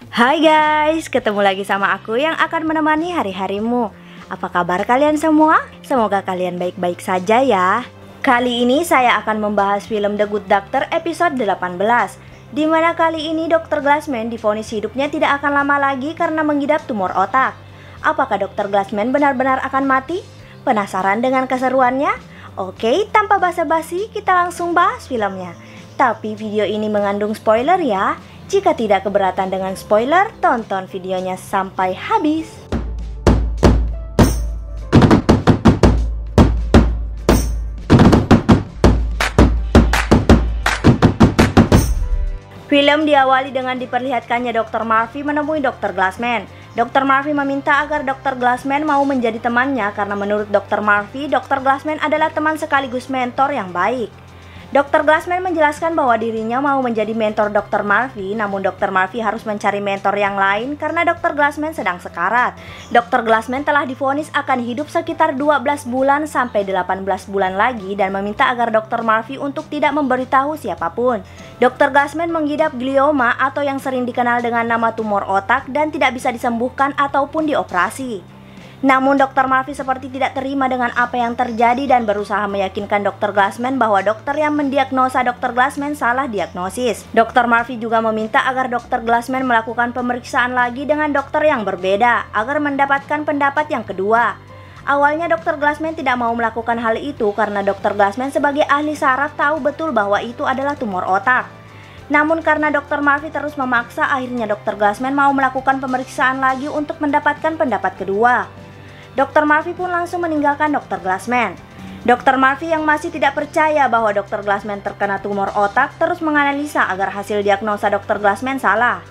Hai guys, ketemu lagi sama aku yang akan menemani hari-harimu. Apa kabar kalian semua? Semoga kalian baik-baik saja ya. Kali ini saya akan membahas film The Good Doctor episode 18, di mana kali ini Dr. Glassman divonis hidupnya tidak akan lama lagi karena mengidap tumor otak. Apakah Dr. Glassman benar-benar akan mati? Penasaran dengan keseruannya? Oke, tanpa basa-basi kita langsung bahas filmnya. Tapi video ini mengandung spoiler ya. Jika tidak keberatan dengan spoiler, tonton videonya sampai habis. Film diawali dengan diperlihatkannya Dr. Murphy menemui Dr. Glassman. Dr. Murphy meminta agar Dr. Glassman mau menjadi temannya karena menurut Dr. Murphy, Dr. Glassman adalah teman sekaligus mentor yang baik. Dr. Glassman menjelaskan bahwa dirinya mau menjadi mentor Dr. Murphy, namun Dr. Murphy harus mencari mentor yang lain karena Dr. Glassman sedang sekarat. Dr. Glassman telah divonis akan hidup sekitar 12 bulan sampai 18 bulan lagi dan meminta agar Dr. Murphy untuk tidak memberitahu siapapun. Dr. Glassman mengidap glioma atau yang sering dikenal dengan nama tumor otak dan tidak bisa disembuhkan ataupun dioperasi. Namun Dr. Murphy seperti tidak terima dengan apa yang terjadi dan berusaha meyakinkan Dr. Glassman bahwa dokter yang mendiagnosa Dr. Glassman salah diagnosis. Dr. Murphy juga meminta agar Dr. Glassman melakukan pemeriksaan lagi dengan dokter yang berbeda agar mendapatkan pendapat yang kedua. Awalnya Dr. Glassman tidak mau melakukan hal itu karena Dr. Glassman sebagai ahli saraf tahu betul bahwa itu adalah tumor otak. Namun karena Dr. Murphy terus memaksa, akhirnya Dr. Glassman mau melakukan pemeriksaan lagi untuk mendapatkan pendapat kedua. Dr. Murphy pun langsung meninggalkan Dr. Glassman. Dr. Murphy yang masih tidak percaya bahwa Dr. Glassman terkena tumor otak terus menganalisa agar hasil diagnosa Dr. Glassman salah.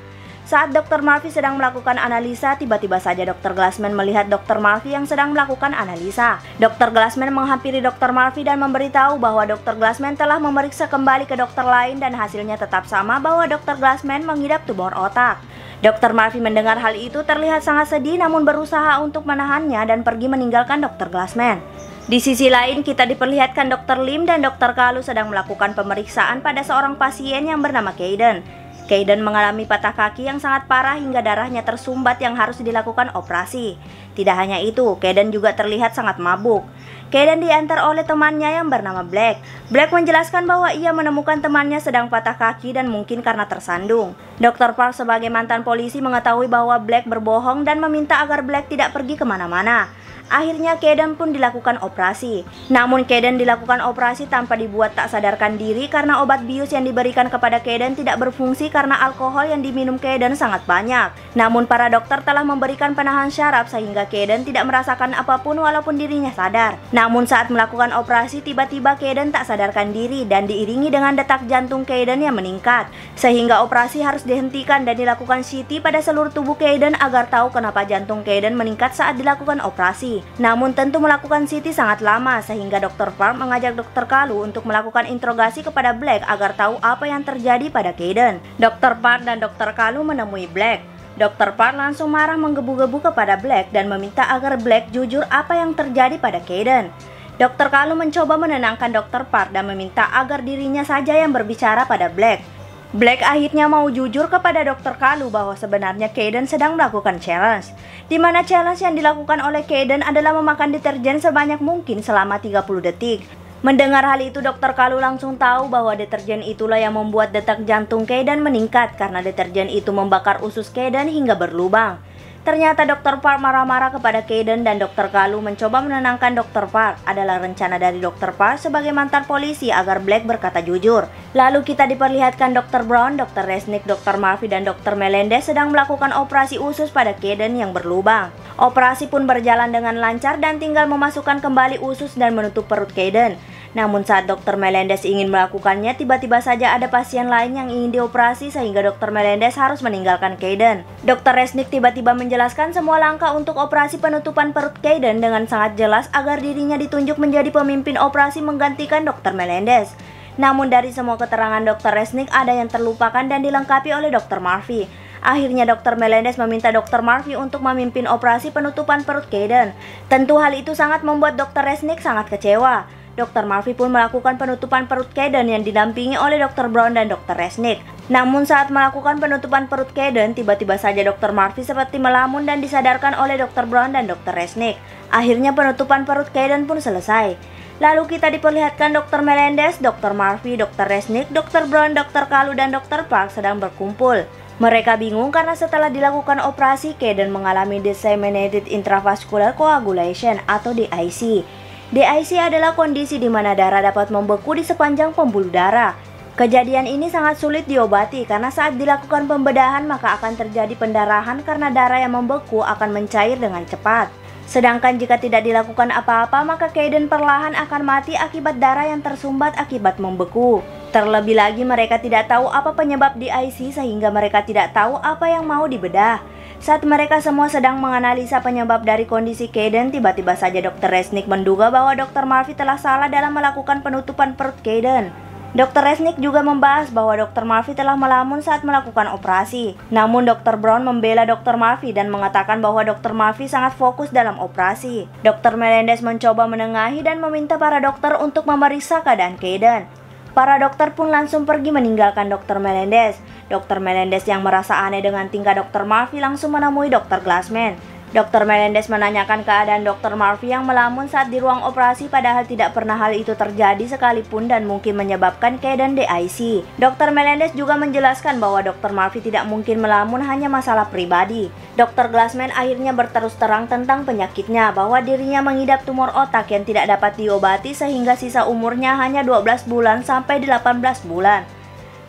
Saat Dr. Murphy sedang melakukan analisa, tiba-tiba saja Dr. Glassman melihat Dr. Murphy yang sedang melakukan analisa. Dr. Glassman menghampiri Dr. Murphy dan memberitahu bahwa Dr. Glassman telah memeriksa kembali ke dokter lain dan hasilnya tetap sama bahwa Dr. Glassman mengidap tumor otak. Dr. Murphy mendengar hal itu terlihat sangat sedih namun berusaha untuk menahannya dan pergi meninggalkan Dr. Glassman. Di sisi lain kita diperlihatkan Dr. Lim dan Dr. Kalu sedang melakukan pemeriksaan pada seorang pasien yang bernama Kayden. Kayden mengalami patah kaki yang sangat parah hingga darahnya tersumbat yang harus dilakukan operasi. Tidak hanya itu, Kayden juga terlihat sangat mabuk. Kayden diantar oleh temannya yang bernama Black. Black menjelaskan bahwa ia menemukan temannya sedang patah kaki dan mungkin karena tersandung. Dr. Park sebagai mantan polisi mengetahui bahwa Black berbohong dan meminta agar Black tidak pergi kemana-mana. Akhirnya Kayden pun dilakukan operasi. Namun Kayden dilakukan operasi tanpa dibuat tak sadarkan diri karena obat bius yang diberikan kepada Kayden tidak berfungsi karena alkohol yang diminum Kayden sangat banyak. Namun para dokter telah memberikan penahan syaraf sehingga Kayden tidak merasakan apapun walaupun dirinya sadar. Namun saat melakukan operasi tiba-tiba Kayden tak sadarkan diri dan diiringi dengan detak jantung Kayden yang meningkat. Sehingga operasi harus dihentikan dan dilakukan CT pada seluruh tubuh Kayden agar tahu kenapa jantung Kayden meningkat saat dilakukan operasi. Namun tentu melakukan CT sangat lama sehingga Dr. Park mengajak Dr. Kalu untuk melakukan interogasi kepada Black agar tahu apa yang terjadi pada Kayden. Dr. Park dan Dr. Kalu menemui Black. Dr. Park langsung marah menggebu-gebu kepada Black dan meminta agar Black jujur apa yang terjadi pada Kayden. Dr. Kalu mencoba menenangkan Dr. Park dan meminta agar dirinya saja yang berbicara pada Black. Black akhirnya mau jujur kepada Dr. Kalu bahwa sebenarnya Kayden sedang melakukan challenge, di mana challenge yang dilakukan oleh Kayden adalah memakan deterjen sebanyak mungkin selama 30 detik. Mendengar hal itu, Dr. Kalu langsung tahu bahwa deterjen itulah yang membuat detak jantung Kayden meningkat karena deterjen itu membakar usus Kayden hingga berlubang. Ternyata Dr. Park marah-marah kepada Kayden dan Dr. Kalu mencoba menenangkan Dr. Park. Adalah rencana dari Dr. Park sebagai mantan polisi agar Black berkata jujur. Lalu kita diperlihatkan Dr. Brown, Dr. Resnick, Dr. Murphy, dan Dr. Melendez sedang melakukan operasi usus pada Kayden yang berlubang. Operasi pun berjalan dengan lancar dan tinggal memasukkan kembali usus dan menutup perut Kayden. Namun saat Dr. Melendez ingin melakukannya, tiba-tiba saja ada pasien lain yang ingin dioperasi sehingga Dr. Melendez harus meninggalkan Kayden. Dr. Resnick tiba-tiba menjelaskan semua langkah untuk operasi penutupan perut Kayden dengan sangat jelas agar dirinya ditunjuk menjadi pemimpin operasi menggantikan Dr. Melendez. Namun dari semua keterangan Dr. Resnick ada yang terlupakan dan dilengkapi oleh Dr. Murphy. Akhirnya Dr. Melendez meminta Dr. Murphy untuk memimpin operasi penutupan perut Kayden. Tentu hal itu sangat membuat Dr. Resnick sangat kecewa. Dr. Murphy pun melakukan penutupan perut Kayden yang didampingi oleh Dr. Brown dan Dr. Resnick. Namun saat melakukan penutupan perut Kayden, tiba-tiba saja Dr. Murphy seperti melamun dan disadarkan oleh Dr. Brown dan Dr. Resnick. Akhirnya penutupan perut Kayden pun selesai. Lalu kita diperlihatkan Dr. Melendez, Dr. Murphy, Dr. Resnick, Dr. Brown, Dr. Kalu, dan Dr. Park sedang berkumpul. Mereka bingung karena setelah dilakukan operasi, Kayden mengalami disseminated intravascular coagulation atau DIC. DIC adalah kondisi di mana darah dapat membeku di sepanjang pembuluh darah. Kejadian ini sangat sulit diobati karena saat dilakukan pembedahan maka akan terjadi pendarahan karena darah yang membeku akan mencair dengan cepat. Sedangkan jika tidak dilakukan apa-apa maka Kayden perlahan akan mati akibat darah yang tersumbat akibat membeku. Terlebih lagi mereka tidak tahu apa penyebab DIC sehingga mereka tidak tahu apa yang mau dibedah. Saat mereka semua sedang menganalisa penyebab dari kondisi Kayden, tiba-tiba saja Dr. Resnick menduga bahwa Dr. Murphy telah salah dalam melakukan penutupan perut Kayden. Dr. Resnick juga membahas bahwa Dr. Murphy telah melamun saat melakukan operasi. Namun Dr. Brown membela Dr. Murphy dan mengatakan bahwa Dr. Murphy sangat fokus dalam operasi. Dr. Melendez mencoba menengahi dan meminta para dokter untuk memeriksa keadaan Kayden. Para dokter pun langsung pergi meninggalkan Dr. Melendez. Dr. Melendez yang merasa aneh dengan tingkah Dr. Murphy langsung menemui Dr. Glassman. Dr. Melendez menanyakan keadaan Dr. Murphy yang melamun saat di ruang operasi padahal tidak pernah hal itu terjadi sekalipun dan mungkin menyebabkan Kayden DIC. Dr. Melendez juga menjelaskan bahwa Dr. Murphy tidak mungkin melamun hanya masalah pribadi. Dr. Glassman akhirnya berterus terang tentang penyakitnya bahwa dirinya mengidap tumor otak yang tidak dapat diobati sehingga sisa umurnya hanya 12 bulan sampai 18 bulan.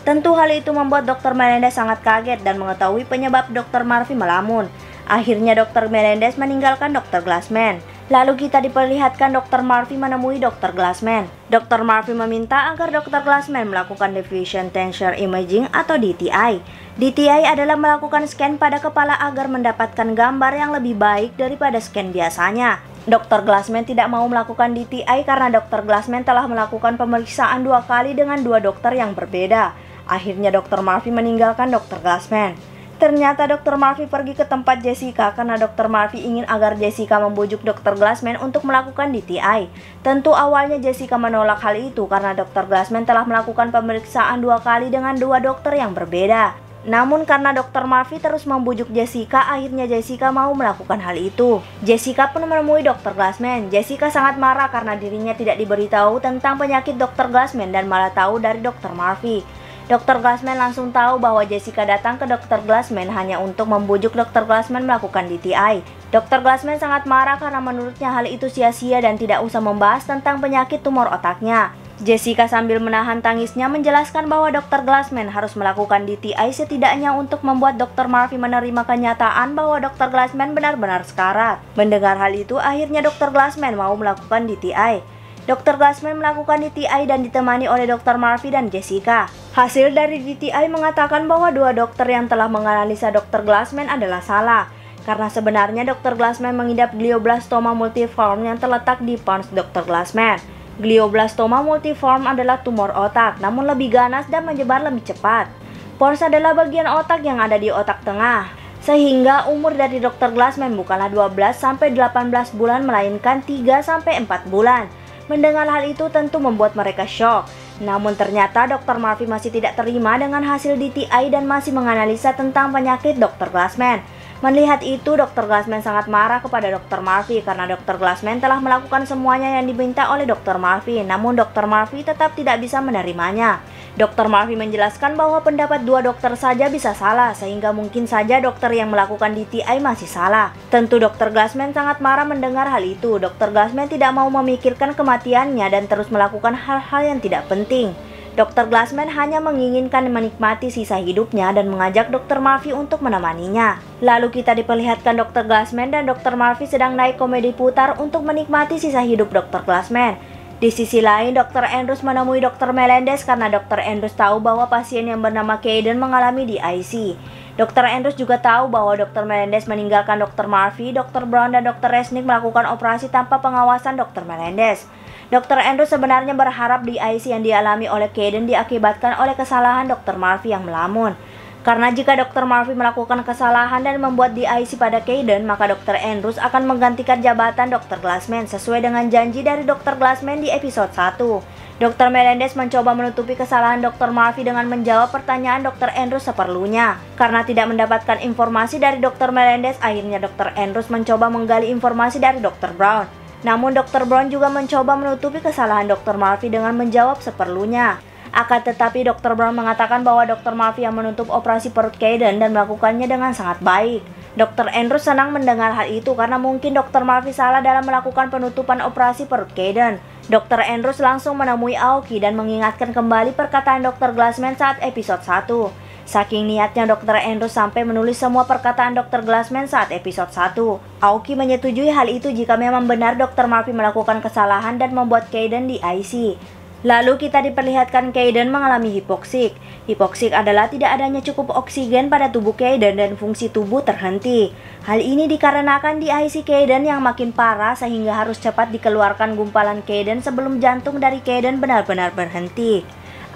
Tentu hal itu membuat Dr. Melendez sangat kaget dan mengetahui penyebab Dr. Murphy melamun. Akhirnya Dr. Melendez meninggalkan Dr. Glassman. Lalu kita diperlihatkan Dr. Murphy menemui Dr. Glassman. Dr. Murphy meminta agar Dr. Glassman melakukan diffusion tensor imaging atau DTI. DTI adalah melakukan scan pada kepala agar mendapatkan gambar yang lebih baik daripada scan biasanya. Dr. Glassman tidak mau melakukan DTI karena Dr. Glassman telah melakukan pemeriksaan 2 kali dengan 2 dokter yang berbeda. Akhirnya Dr. Murphy meninggalkan Dr. Glassman. Ternyata Dr. Murphy pergi ke tempat Jessica karena Dr. Murphy ingin agar Jessica membujuk Dr. Glassman untuk melakukan DTI. Tentu awalnya Jessica menolak hal itu karena Dr. Glassman telah melakukan pemeriksaan 2 kali dengan 2 dokter yang berbeda. Namun karena Dr. Murphy terus membujuk Jessica, akhirnya Jessica mau melakukan hal itu. Jessica pun menemui Dr. Glassman. Jessica sangat marah karena dirinya tidak diberitahu tentang penyakit Dr. Glassman dan malah tahu dari Dr. Murphy. Dr. Glassman langsung tahu bahwa Jessica datang ke Dr. Glassman hanya untuk membujuk Dr. Glassman melakukan DTI. Dr. Glassman sangat marah karena menurutnya hal itu sia-sia dan tidak usah membahas tentang penyakit tumor otaknya. Jessica sambil menahan tangisnya menjelaskan bahwa Dr. Glassman harus melakukan DTI setidaknya untuk membuat Dr. Murphy menerima kenyataan bahwa Dr. Glassman benar-benar sekarat. Mendengar hal itu, akhirnya Dr. Glassman mau melakukan DTI. Dr. Glassman melakukan DTI dan ditemani oleh Dr. Murphy dan Jessica. Hasil dari DTI mengatakan bahwa 2 dokter yang telah menganalisa Dr. Glassman adalah salah. Karena sebenarnya Dr. Glassman mengidap glioblastoma multiforme yang terletak di pons Dr. Glassman. Glioblastoma multiforme adalah tumor otak, namun lebih ganas dan menyebar lebih cepat. Pons adalah bagian otak yang ada di otak tengah. Sehingga umur dari Dr. Glassman bukanlah 12-18 bulan melainkan 3-4 bulan. Mendengar hal itu tentu membuat mereka shock. Namun ternyata Dr. Murphy masih tidak terima dengan hasil DTI dan masih menganalisa tentang penyakit Dr. Glassman. Melihat itu, Dr. Glassman sangat marah kepada Dr. Murphy karena Dr. Glassman telah melakukan semuanya yang diminta oleh Dr. Murphy. Namun Dr. Murphy tetap tidak bisa menerimanya. Dr. Murphy menjelaskan bahwa pendapat 2 dokter saja bisa salah, sehingga mungkin saja dokter yang melakukan DTI masih salah. Tentu Dr. Glassman sangat marah mendengar hal itu. Dr. Glassman tidak mau memikirkan kematiannya dan terus melakukan hal-hal yang tidak penting. Dr. Glassman hanya menginginkan menikmati sisa hidupnya dan mengajak Dr. Murphy untuk menemaninya. Lalu kita diperlihatkan Dr. Glassman dan Dr. Murphy sedang naik komedi putar untuk menikmati sisa hidup Dr. Glassman. Di sisi lain, Dr. Andrews menemui Dr. Melendez karena Dr. Andrews tahu bahwa pasien yang bernama Kayden mengalami DIC. Dr. Andrews juga tahu bahwa Dr. Melendez meninggalkan Dr. Murphy, Dr. Brown, dan Dr. Resnick melakukan operasi tanpa pengawasan Dr. Melendez. Dr. Andrews sebenarnya berharap DIC yang dialami oleh Kayden diakibatkan oleh kesalahan Dr. Murphy yang melamun. Karena jika Dr. Murphy melakukan kesalahan dan membuat DIC pada Kayden, maka Dr. Andrews akan menggantikan jabatan Dr. Glassman sesuai dengan janji dari Dr. Glassman di episode 1. Dr. Melendez mencoba menutupi kesalahan Dr. Murphy dengan menjawab pertanyaan Dr. Andrews seperlunya. Karena tidak mendapatkan informasi dari Dr. Melendez, akhirnya Dr. Andrews mencoba menggali informasi dari Dr. Brown. Namun Dr. Brown juga mencoba menutupi kesalahan Dr. Murphy dengan menjawab seperlunya. Akan tetapi Dr. Brown mengatakan bahwa Dr. Murphy yang menutup operasi perut Kayden dan melakukannya dengan sangat baik. Dr. Andrews senang mendengar hal itu karena mungkin Dr. Murphy salah dalam melakukan penutupan operasi perut Kayden. Dr. Andrews langsung menemui Aoki dan mengingatkan kembali perkataan Dr. Glassman saat episode 1. Saking niatnya Dr. Andrews sampai menulis semua perkataan Dr. Glassman saat episode 1. Aoki menyetujui hal itu jika memang benar Dr. Murphy melakukan kesalahan dan membuat Kayden di IC. Lalu kita diperlihatkan Kayden mengalami hipoksik. Hipoksik adalah tidak adanya cukup oksigen pada tubuh Kayden dan fungsi tubuh terhenti. Hal ini dikarenakan di IC Kayden yang makin parah sehingga harus cepat dikeluarkan gumpalan Kayden sebelum jantung dari Kayden benar-benar berhenti.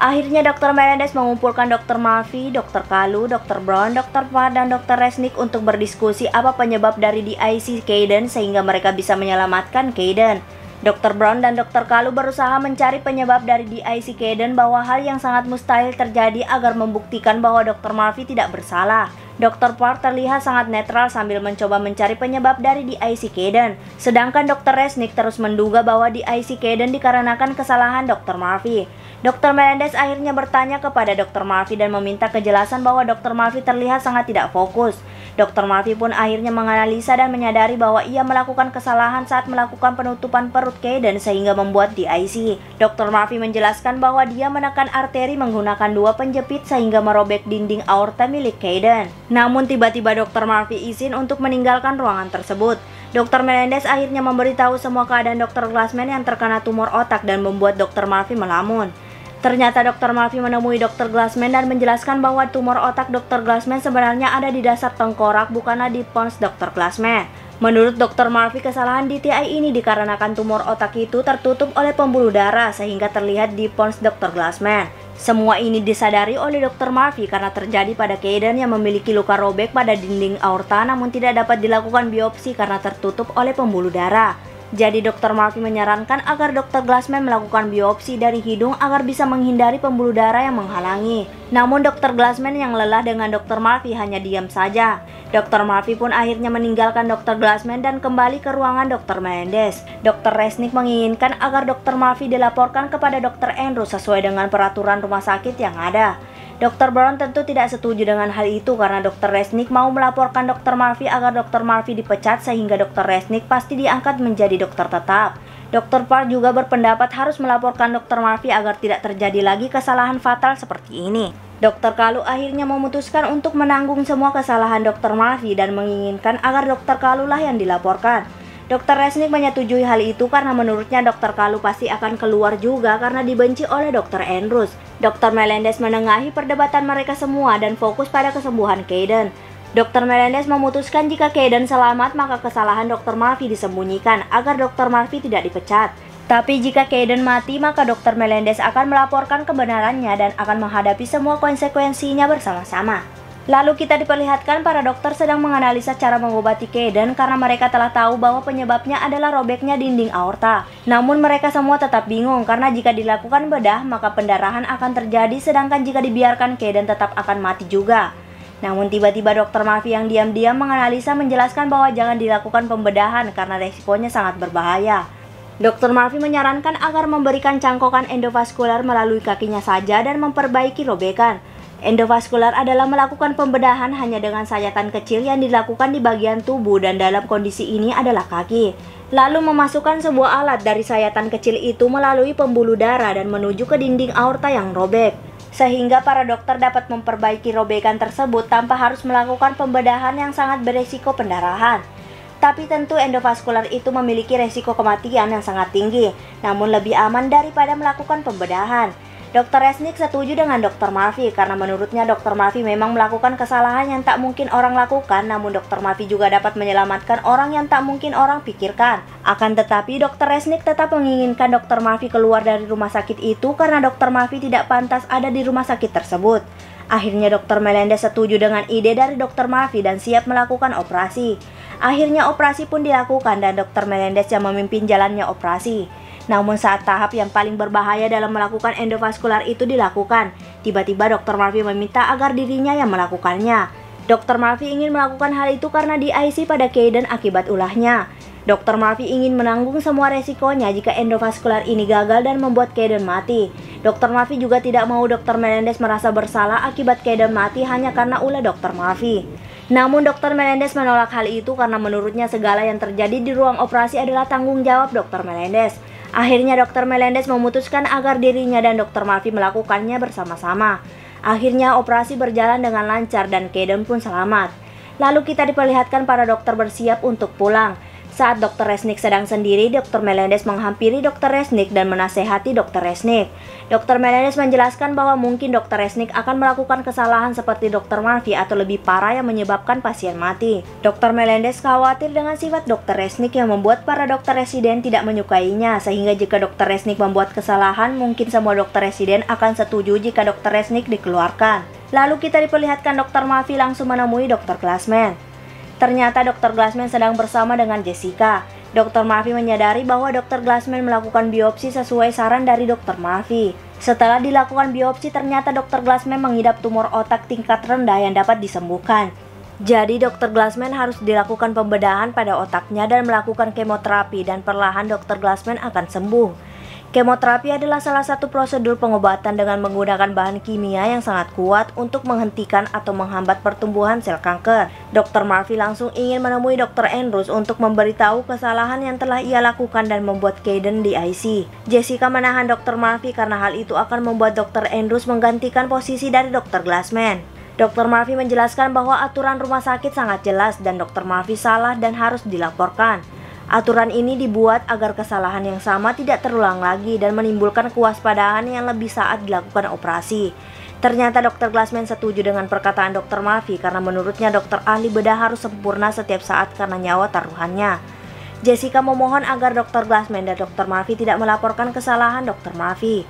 Akhirnya Dr. Melendez mengumpulkan Dr. Murphy, Dr. Kalu, Dr. Brown, Dr. Parr, dan Dr. Resnick untuk berdiskusi apa penyebab dari DIC Kayden sehingga mereka bisa menyelamatkan Kayden. Dr. Brown dan Dr. Kalu berusaha mencari penyebab dari DIC Kayden bahwa hal yang sangat mustahil terjadi agar membuktikan bahwa Dr. Murphy tidak bersalah. Dr. Parr terlihat sangat netral sambil mencoba mencari penyebab dari DIC Kayden. Sedangkan Dr. Resnick terus menduga bahwa DIC Kayden dikarenakan kesalahan Dr. Murphy. Dr. Melendez akhirnya bertanya kepada Dr. Murphy dan meminta kejelasan bahwa Dr. Murphy terlihat sangat tidak fokus. Dr. Murphy pun akhirnya menganalisa dan menyadari bahwa ia melakukan kesalahan saat melakukan penutupan perut Kayden sehingga membuat DIC. Dr. Murphy menjelaskan bahwa dia menekan arteri menggunakan 2 penjepit sehingga merobek dinding aorta milik Kayden. Namun tiba-tiba Dr. Murphy izin untuk meninggalkan ruangan tersebut. Dr. Melendez akhirnya memberitahu semua keadaan Dr. Glassman yang terkena tumor otak dan membuat Dr. Murphy melamun. Ternyata Dr. Murphy menemui Dr. Glassman dan menjelaskan bahwa tumor otak Dr. Glassman sebenarnya ada di dasar tengkorak, bukanlah di pons Dr. Glassman. Menurut Dr. Murphy, kesalahan DTI ini dikarenakan tumor otak itu tertutup oleh pembuluh darah sehingga terlihat di pons Dr. Glassman. Semua ini disadari oleh Dr. Murphy karena terjadi pada Kayden yang memiliki luka robek pada dinding aorta namun tidak dapat dilakukan biopsi karena tertutup oleh pembuluh darah. Jadi Dr. Murphy menyarankan agar Dr. Glassman melakukan biopsi dari hidung agar bisa menghindari pembuluh darah yang menghalangi. Namun Dr. Glassman yang lelah dengan Dr. Murphy hanya diam saja. Dr. Murphy pun akhirnya meninggalkan Dr. Glassman dan kembali ke ruangan Dr. Melendez. Dr. Resnick menginginkan agar Dr. Murphy dilaporkan kepada Dr. Andrews sesuai dengan peraturan rumah sakit yang ada. Dr. Brown tentu tidak setuju dengan hal itu karena Dr. Resnick mau melaporkan Dr. Murphy agar Dr. Murphy dipecat sehingga Dr. Resnick pasti diangkat menjadi dokter tetap. Dr. Parr juga berpendapat harus melaporkan Dr. Murphy agar tidak terjadi lagi kesalahan fatal seperti ini. Dr. Kalu akhirnya memutuskan untuk menanggung semua kesalahan Dr. Murphy dan menginginkan agar Dr. Kalu lah yang dilaporkan. Dr. Resnick menyetujui hal itu karena menurutnya Dr. Kalu pasti akan keluar juga karena dibenci oleh Dr. Andrews. Dr. Melendez menengahi perdebatan mereka semua dan fokus pada kesembuhan Kayden. Dr. Melendez memutuskan jika Kayden selamat maka kesalahan Dr. Murphy disembunyikan agar Dr. Murphy tidak dipecat. Tapi jika Kayden mati maka Dr. Melendez akan melaporkan kebenarannya dan akan menghadapi semua konsekuensinya bersama-sama. Lalu kita diperlihatkan para dokter sedang menganalisa cara mengobati Kayden karena mereka telah tahu bahwa penyebabnya adalah robeknya dinding aorta. Namun mereka semua tetap bingung karena jika dilakukan bedah maka pendarahan akan terjadi sedangkan jika dibiarkan Kayden tetap akan mati juga. Namun tiba-tiba Dr. Murphy yang diam-diam menganalisa menjelaskan bahwa jangan dilakukan pembedahan karena resikonya sangat berbahaya. Dr. Murphy menyarankan agar memberikan cangkokan endovaskular melalui kakinya saja dan memperbaiki robekan. Endovaskular adalah melakukan pembedahan hanya dengan sayatan kecil yang dilakukan di bagian tubuh dan dalam kondisi ini adalah kaki. Lalu memasukkan sebuah alat dari sayatan kecil itu melalui pembuluh darah dan menuju ke dinding aorta yang robek. Sehingga para dokter dapat memperbaiki robekan tersebut tanpa harus melakukan pembedahan yang sangat beresiko pendarahan. Tapi tentu endovaskular itu memiliki resiko kematian yang sangat tinggi, namun lebih aman daripada melakukan pembedahan. Dr. Resnick setuju dengan Dr. Murphy karena menurutnya Dr. Murphy memang melakukan kesalahan yang tak mungkin orang lakukan, namun Dr. Murphy juga dapat menyelamatkan orang yang tak mungkin orang pikirkan. Akan tetapi Dr. Resnick tetap menginginkan Dr. Murphy keluar dari rumah sakit itu karena Dr. Murphy tidak pantas ada di rumah sakit tersebut. Akhirnya Dr. Melendez setuju dengan ide dari Dr. Marfi dan siap melakukan operasi. Akhirnya operasi pun dilakukan dan Dr. Melendez yang memimpin jalannya operasi. Namun saat tahap yang paling berbahaya dalam melakukan endovaskular itu dilakukan, tiba-tiba Dr. Marfi meminta agar dirinya yang melakukannya. Dr. Marfi ingin melakukan hal itu karena di IC pada Kayden akibat ulahnya. Dr. Marfi ingin menanggung semua resikonya jika endovaskular ini gagal dan membuat Kayden mati. Dr. Marfi juga tidak mau Dr. Melendez merasa bersalah akibat Kayden mati hanya karena ulah Dr. Marfi. Namun Dr. Melendez menolak hal itu karena menurutnya segala yang terjadi di ruang operasi adalah tanggung jawab Dr. Melendez. Akhirnya Dr. Melendez memutuskan agar dirinya dan Dr. Marfi melakukannya bersama-sama. Akhirnya operasi berjalan dengan lancar dan Kayden pun selamat. Lalu kita diperlihatkan para dokter bersiap untuk pulang. Saat Dr. Resnick sedang sendiri, Dr. Melendez menghampiri Dr. Resnick dan menasehati Dr. Resnick. Dr. Melendez menjelaskan bahwa mungkin Dr. Resnick akan melakukan kesalahan seperti Dr. Marfi atau lebih parah yang menyebabkan pasien mati. Dr. Melendez khawatir dengan sifat Dr. Resnick yang membuat para dokter residen tidak menyukainya, sehingga jika Dr. Resnick membuat kesalahan, mungkin semua dokter residen akan setuju jika Dr. Resnick dikeluarkan. Lalu kita diperlihatkan Dr. Marfi langsung menemui Dr. Glassman. Ternyata Dr. Glassman sedang bersama dengan Jessica. Dr. Marfi menyadari bahwa Dr. Glassman melakukan biopsi sesuai saran dari Dr. Marfi. Setelah dilakukan biopsi, ternyata Dr. Glassman mengidap tumor otak tingkat rendah yang dapat disembuhkan. Jadi Dr. Glassman harus dilakukan pembedahan pada otaknya dan melakukan kemoterapi dan perlahan Dr. Glassman akan sembuh. Kemoterapi adalah salah satu prosedur pengobatan dengan menggunakan bahan kimia yang sangat kuat untuk menghentikan atau menghambat pertumbuhan sel kanker. Dr. Marfi langsung ingin menemui Dr. Andrews untuk memberitahu kesalahan yang telah ia lakukan dan membuat Kayden di IC. Jessica menahan Dr. Marfi karena hal itu akan membuat Dr. Andrews menggantikan posisi dari Dr. Glassman. Dr. Marfi menjelaskan bahwa aturan rumah sakit sangat jelas dan Dr. Marfi salah dan harus dilaporkan. Aturan ini dibuat agar kesalahan yang sama tidak terulang lagi dan menimbulkan kewaspadaan yang lebih saat dilakukan operasi. Ternyata Dr. Glassman setuju dengan perkataan Dr. Marfi karena menurutnya dokter ahli bedah harus sempurna setiap saat karena nyawa taruhannya. Jessica memohon agar Dr. Glassman dan Dr. Marfi tidak melaporkan kesalahan Dr. Marfi.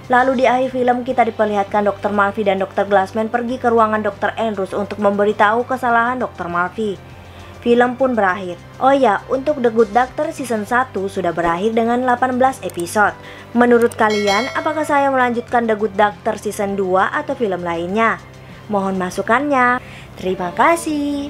Lalu di akhir film kita diperlihatkan Dr. Marfi dan Dr. Glassman pergi ke ruangan Dr. Andrews untuk memberitahu kesalahan Dr. Marfi. Film pun berakhir. Oh ya, untuk The Good Doctor Season 1 sudah berakhir dengan 18 episode. Menurut kalian, apakah saya melanjutkan The Good Doctor Season 2 atau film lainnya? Mohon masukannya. Terima kasih.